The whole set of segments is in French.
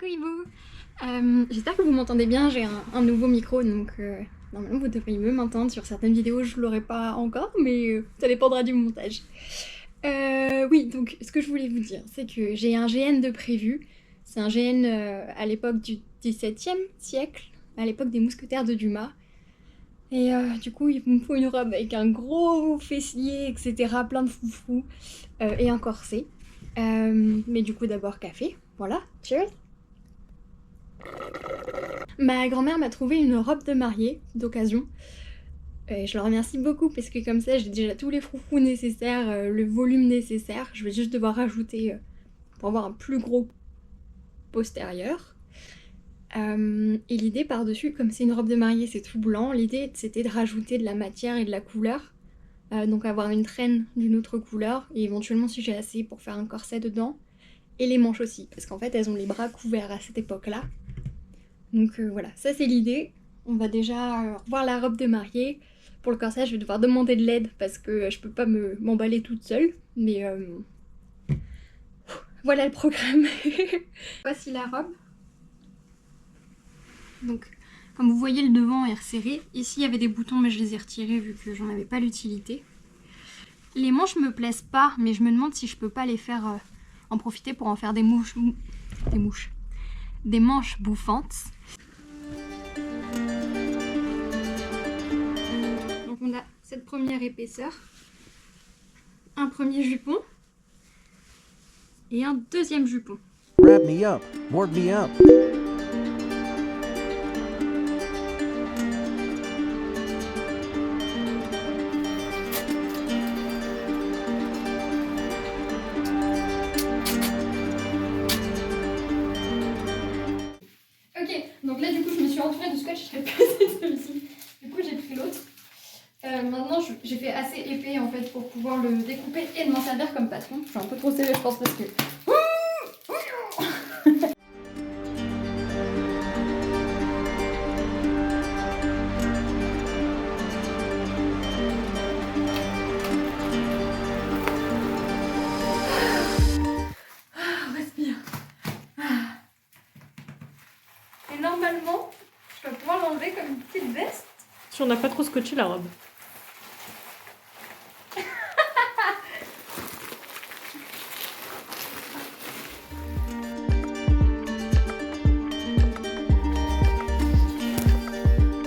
coucou Ivo. J'espère que vous m'entendez bien, j'ai un nouveau micro donc normalement vous devriez mieux m'entendre. Sur certaines vidéos je l'aurai pas encore mais ça dépendra du montage. Oui, donc ce que je voulais vous dire c'est que j'ai un GN de prévu. C'est un GN à l'époque du XVIIe siècle, à l'époque des mousquetaires de Dumas. Et du coup il me faut une robe avec un gros fessier, etc. Plein de foufous et un corset. Mais du coup d'abord café, voilà, cheers. Ma grand-mère m'a trouvé une robe de mariée d'occasion. Je la remercie beaucoup parce que comme ça j'ai déjà tous les froufrous nécessaires, le volume nécessaire. Je vais juste devoir rajouter pour avoir un plus gros postérieur. Et l'idée par-dessus, comme c'est une robe de mariée, c'est tout blanc, l'idée c'était de rajouter de la matière et de la couleur. Donc avoir une traîne d'une autre couleur et éventuellement si j'ai assez pour faire un corset dedans. Et les manches aussi, parce qu'en fait elles ont les bras couverts à cette époque-là. Donc voilà, ça c'est l'idée. On va déjà revoir la robe de mariée. Pour le corset, je vais devoir demander de l'aide parce que je peux pas m'emballer toute seule. Mais voilà le programme. Voici la robe. Donc comme vous voyez, le devant est resserré. Ici il y avait des boutons mais je les ai retirés vu que j'en avais pas l'utilité. Les manches me plaisent pas, mais je me demande si je peux pas les faire en profiter pour en faire des manches bouffantes. Donc on a cette première épaisseur, un premier jupon et un deuxième jupon. Wrap me up, warm me up. Donc là du coup je me suis entourée de scotch, je serais passée celui-ci. Du coup j'ai pris l'autre. Maintenant j'ai fait assez épais en fait pour pouvoir le découper et de m'en servir comme patron. Je suis un peu trop serrée je pense parce que... Respire. Et normalement, je dois pouvoir l'enlever comme une petite veste. Si on n'a pas trop scotché la robe.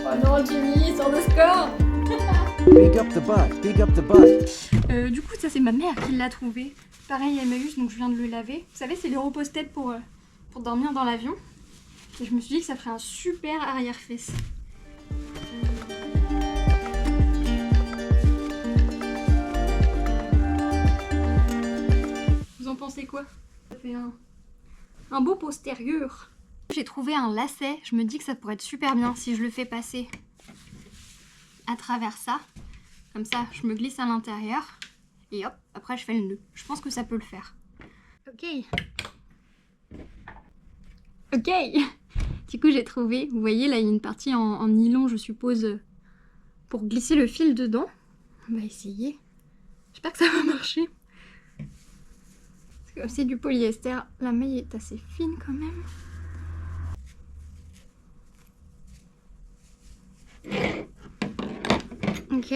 Oh non, Jimmy, sors de score. Big up the butt, big up the butt. Du coup, ça c'est ma mère qui l'a trouvé. Pareil, Emmaüs, donc je viens de le laver. Vous savez, c'est les repose-tête pour dormir dans l'avion. Et je me suis dit que ça ferait un super arrière-fesse. Vous en pensez quoi? Ça fait un beau postérieur. J'ai trouvé un lacet, je me dis que ça pourrait être super bien si je le fais passer à travers ça. Comme ça, je me glisse à l'intérieur et hop, après je fais le nœud. Je pense que ça peut le faire. Ok. Ok. Du coup, j'ai trouvé, vous voyez là, il y a une partie en nylon, je suppose, pour glisser le fil dedans. On va essayer. J'espère que ça va marcher. Parce que c'est du polyester, la maille est assez fine quand même. Ok.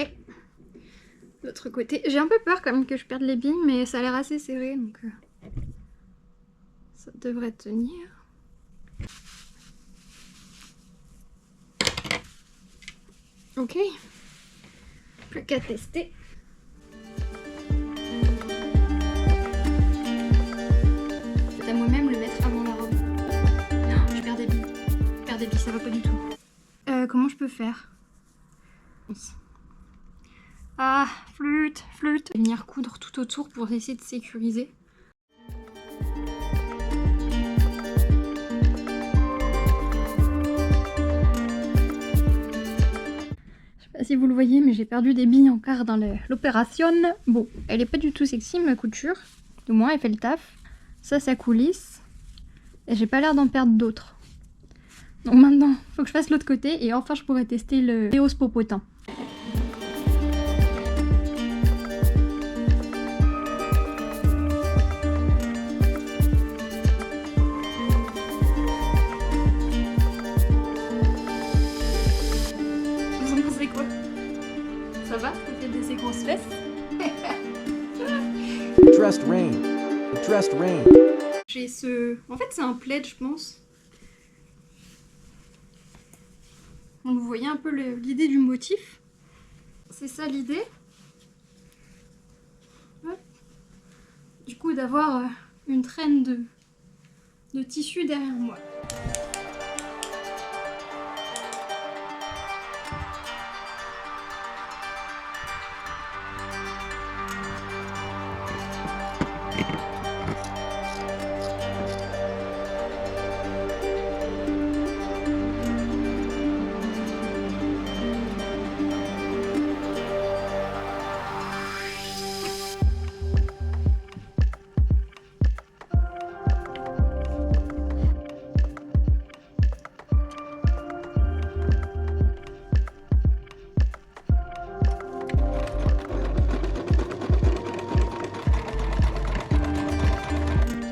L'autre côté. J'ai un peu peur quand même que je perde les billes, mais ça a l'air assez serré, donc ça devrait tenir. Ok. Plus qu'à tester. C'est à moi-même le mettre avant la robe. Non, je perds des billes. Je perds des billes, ça va pas du tout. Comment je peux faire? Ah, flûte. Je vais venir coudre tout autour pour essayer de sécuriser. Je sais pas si vous le voyez, mais j'ai perdu des billes encore dans l'opération. Bon, elle est pas du tout sexy ma couture. Du moins, elle fait le taf. Ça coulisse. Et j'ai pas l'air d'en perdre d'autres. Donc maintenant, faut que je fasse l'autre côté et enfin je pourrais tester le Léos Popotin. dressed rain. It dressed rain. J'ai ce... En fait, c'est un plaid, je pense. Donc, vous voyez un peu l'idée du motif. C'est ça l'idée. Hop. Du coup, d'avoir une traîne de tissu derrière moi.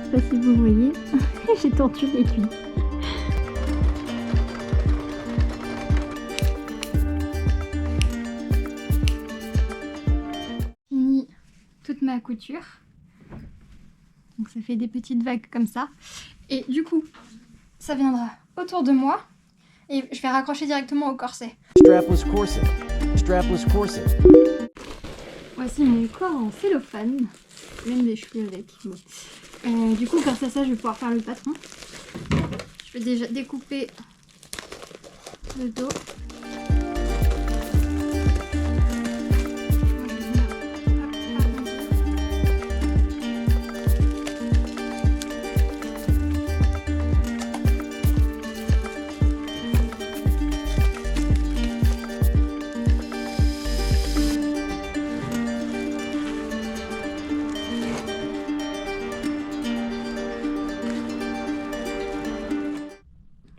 Je sais pas si vous voyez, j'ai tordu l'aiguille. Fini toute ma couture. Donc ça fait des petites vagues comme ça. Et du coup, ça viendra autour de moi. Et je vais raccrocher directement au corset. Strapless corset. Strapless corset. Voici mon corps en cellophane. Même des cheveux avec. Bon. Du coup, grâce à ça, je vais pouvoir faire le patron. Je vais déjà découper le dos.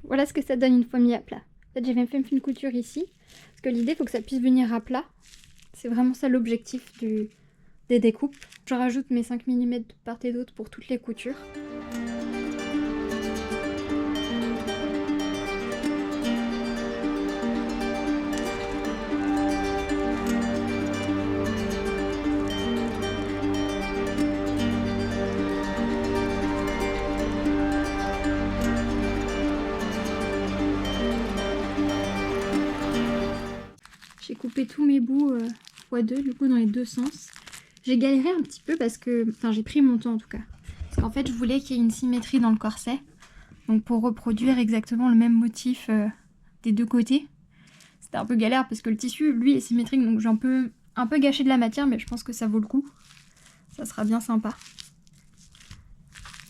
Voilà ce que ça donne une fois mis à plat. En fait, j'ai même fait une fine couture ici, parce que l'idée, il faut que ça puisse venir à plat. C'est vraiment ça l'objectif des découpes. Je rajoute mes 5 mm de part et d'autre pour toutes les coutures. J'ai coupé tous mes bouts x2 du coup dans les deux sens. J'ai galéré un petit peu parce que... Enfin j'ai pris mon temps en tout cas. Parce qu'en fait je voulais qu'il y ait une symétrie dans le corset. Donc pour reproduire exactement le même motif des deux côtés. C'était un peu galère parce que le tissu lui est symétrique. Donc j'ai un peu gâché de la matière mais je pense que ça vaut le coup. Ça sera bien sympa.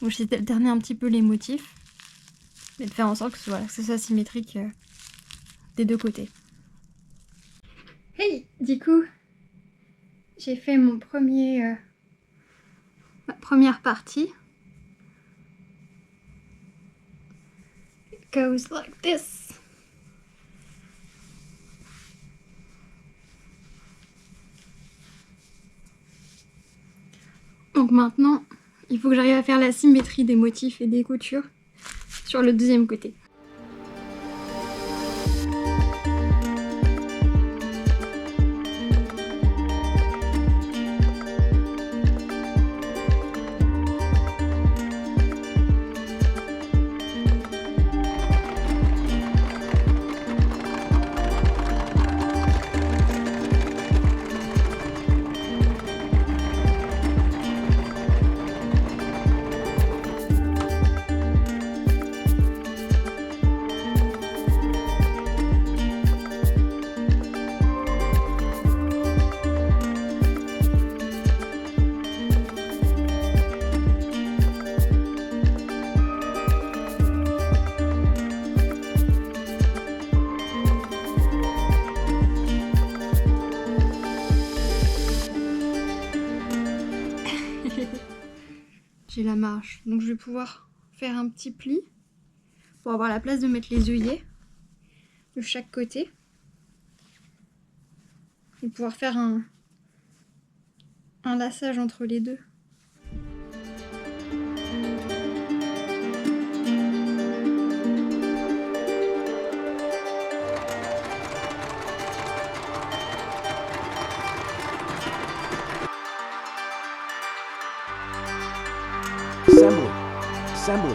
Donc j'ai alterné un petit peu les motifs. Mais de faire en sorte que ce soit symétrique des deux côtés. Hey, du coup, j'ai fait ma première partie. It goes like this. Donc maintenant, il faut que j'arrive à faire la symétrie des motifs et des coutures sur le deuxième côté. J'ai la marge, donc je vais pouvoir faire un petit pli pour avoir la place de mettre les œillets de chaque côté et pouvoir faire un laçage entre les deux. Assembly.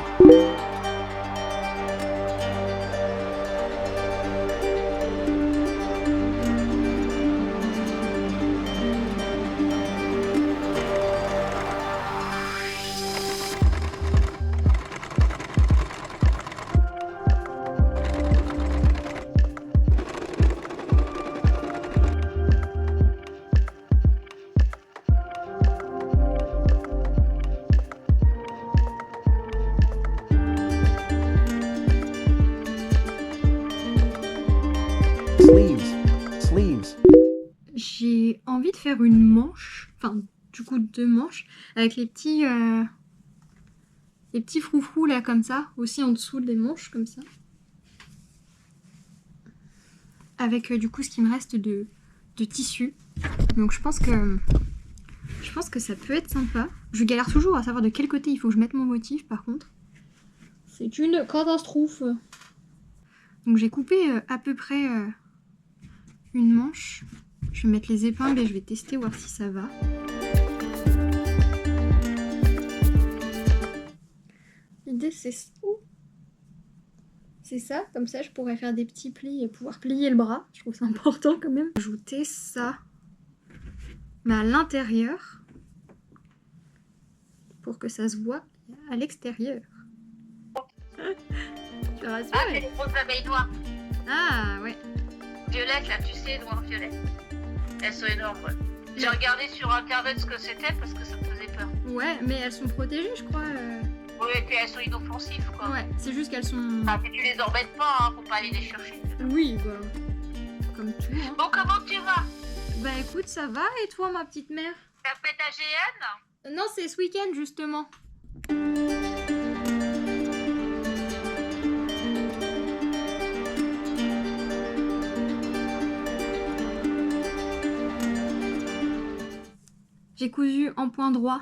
Sleeves. J'ai envie de faire une manche, enfin du coup 2 manches, avec les petits froufrous là comme ça, aussi en dessous des manches comme ça. Avec du coup ce qui me reste de tissu. Donc je pense que ça peut être sympa. Je galère toujours à savoir de quel côté il faut que je mette mon motif par contre. C'est une catastrophe. Donc j'ai coupé à peu près une manche. Je vais mettre les épingles et je vais tester voir si ça va. L'idée c'est ça, comme ça je pourrais faire des petits plis et pouvoir plier le bras. Je trouve ça important quand même. Ajouter ça, mais à l'intérieur pour que ça se voit à l'extérieur. Tu rassures? Ah, c'est les grosses abeilles noires. Ah ouais. Violettes, là, tu sais, noires violettes. Elles sont énormes, ouais. J'ai regardé sur internet ce que c'était parce que ça me faisait peur. Ouais, mais elles sont protégées, je crois. Oui, et puis elles sont inoffensives, quoi. Ouais, c'est juste qu'elles sont... Ah, mais tu les embêtes pas, hein, faut pas aller les chercher. Oui, bah... Comme tout, hein. Bon, comment tu vas? Bah écoute, ça va, et toi, ma petite mère? T'as fait ta GN? Non, c'est ce week-end, justement. J'ai cousu en point droit.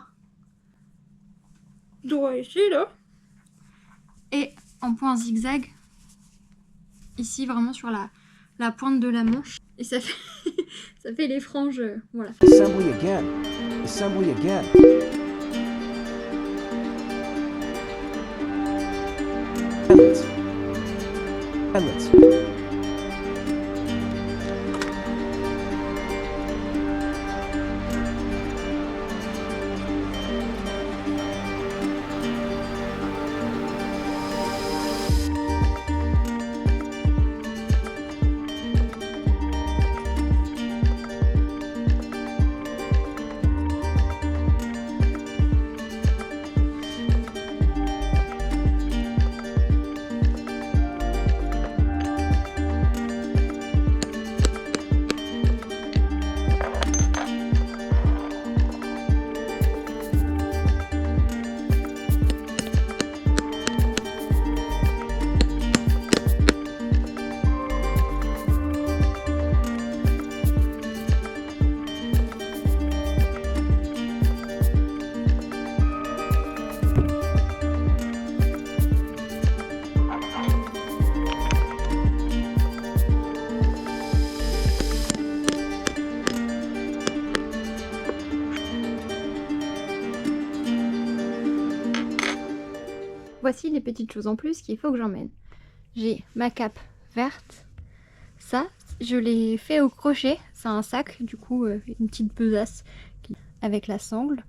Droit ici, là. Et en point zigzag. Ici, vraiment sur la pointe de la manche. Et ça fait, ça fait les franges, voilà. Assembly again. Assembly again. Endless. Voici les petites choses en plus qu'il faut que j'emmène. J'ai ma cape verte. Ça, je l'ai fait au crochet. C'est un sac, du coup, une petite besace avec la sangle.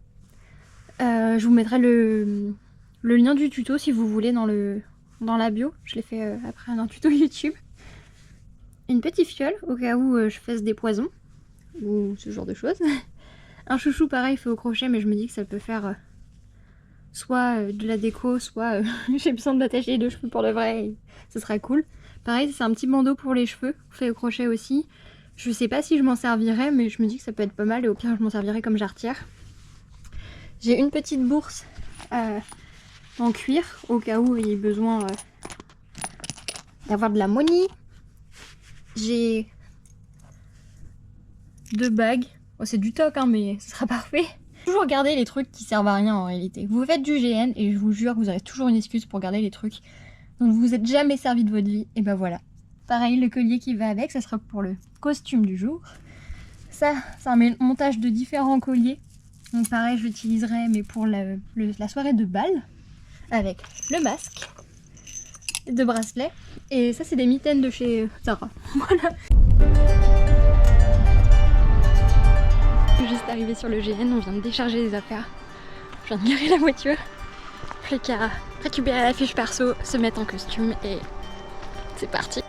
Je vous mettrai le lien du tuto si vous voulez dans la bio. Je l'ai fait après un tuto YouTube. Une petite fiole au cas où je fasse des poisons ou ce genre de choses. Un chouchou pareil fait au crochet, mais je me dis que ça peut faire soit de la déco, soit j'ai besoin d'attacher les cheveux pour le vrai et ce sera cool. Pareil, c'est un petit bandeau pour les cheveux fait au crochet aussi. Je sais pas si je m'en servirai, mais je me dis que ça peut être pas mal et au pire je m'en servirai comme jarretière. J'ai une petite bourse en cuir au cas où il y ait besoin d'avoir de la money. J'ai 2 bagues. Oh, c'est du toc, hein, mais ce sera parfait. Toujours garder les trucs qui servent à rien en réalité. Vous faites du GN et je vous jure que vous aurez toujours une excuse pour garder les trucs dont vous vous êtes jamais servi de votre vie. Et ben voilà. Pareil, le collier qui va avec, ça sera pour le costume du jour. Ça, c'est un montage de différents colliers. Donc pareil, je l'utiliserai mais pour la soirée de bal. avec le masque, 2 bracelets, et ça c'est des mitaines de chez Zara. Voilà. Juste arrivé sur le GN, on vient de décharger les affaires, je viens de garer la voiture, plus qu'à récupérer la fiche perso, se mettre en costume et c'est parti.